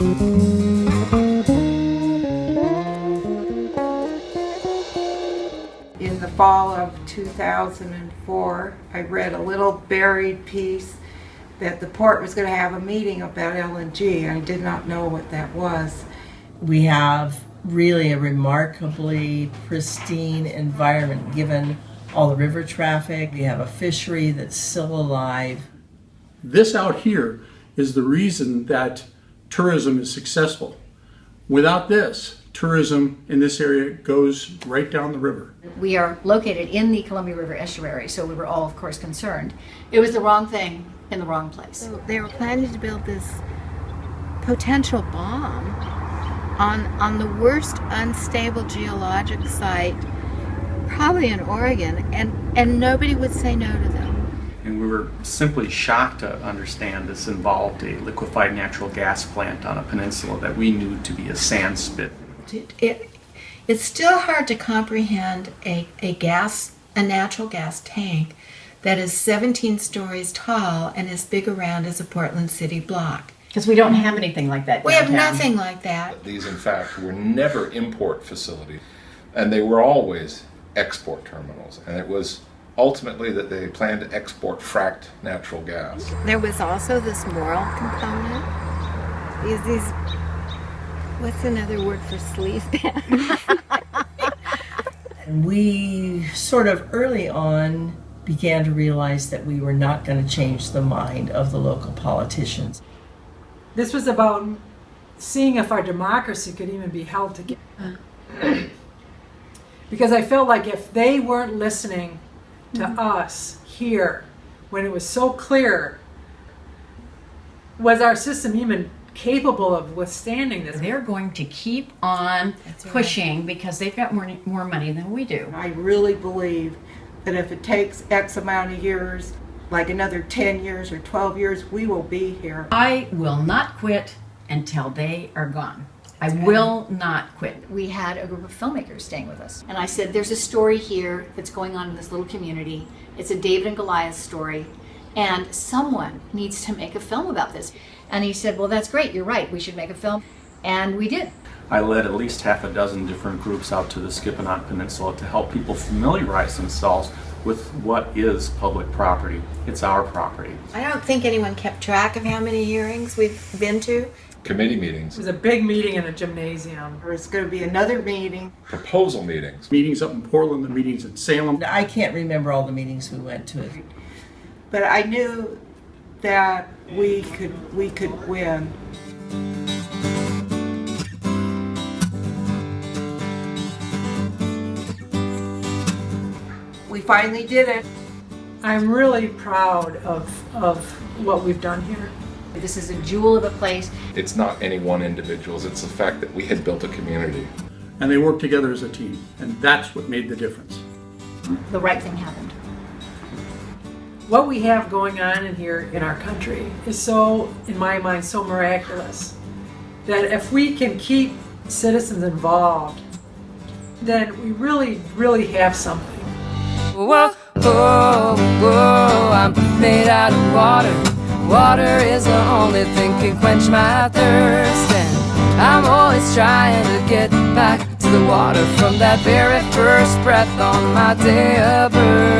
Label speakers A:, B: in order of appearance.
A: In the fall of 2004, I read a little buried piece that the port was going to have a meeting about LNG. I did not know what that was.
B: We have really a remarkably pristine environment given all the river traffic. We have a fishery that's still alive.
C: This out here is the reason that tourism is successful. Without this, tourism in this area goes right down the river.
D: We are located in the Columbia River estuary, so we were all, of course, concerned. It was the wrong thing in the wrong place.
E: So they were planning to build this potential bomb on the worst unstable geologic site, probably in Oregon, and nobody would say no to them.
F: And we were simply shocked to understand this involved a liquefied natural gas plant on a peninsula that we knew to be a sand spit.
E: It's still hard to comprehend a natural gas tank that is 17 stories tall and as big around as a Portland City block.
D: Because we don't have anything like that
E: We
D: downtown.
E: have nothing like that.
G: These, in fact, were never import facilities, and they were always export terminals. And it was ultimately that they planned to export fracked natural gas.
E: There was also this moral component. These what's another word for sleazebags?
B: And we sort of early on began to realize that we were not going to change the mind of the local politicians.
H: This was about seeing if our democracy could even be held together. Because I felt like if they weren't listening to us here, when it was so clear, was our system even capable of withstanding this?
D: They're going to keep on pushing because they've got more money than we do.
A: I really believe that if it takes X amount of years, like another 10 years or 12 years, we will be here.
D: I will not quit until they are gone. I will not quit. We had a group of filmmakers staying with us. And I said, there's a story here that's going on in this little community. It's a David and Goliath story. And someone needs to make a film about this. And he said, well, that's great. You're right. We should make a film. And we did.
F: I led at least half a dozen different groups out to the Skipanon Peninsula to help people familiarize themselves with what is public property. It's our property.
E: I don't think anyone kept track of how many hearings we've been to.
G: Committee meetings.
H: It was a big meeting in a gymnasium.
A: There's going to be another meeting.
G: Proposal meetings.
C: Meetings up in Portland, the meetings in Salem.
B: I can't remember all the meetings we went to.
A: But I knew that we could win. We finally did it.
H: I'm really proud of what we've done here.
D: This is a jewel of a place.
G: It's not any one individual's, it's the fact that we had built a community.
C: And they worked together as a team, and that's what made the difference.
D: The right thing happened.
H: What we have going on in here in our country is so, in my mind, so miraculous that if we can keep citizens involved, then we really, really have something.
I: Whoa, whoa, whoa, I'm made out of water. Water is the only thing can quench my thirst. And I'm always trying to get back to the water from that very first breath on my day of birth.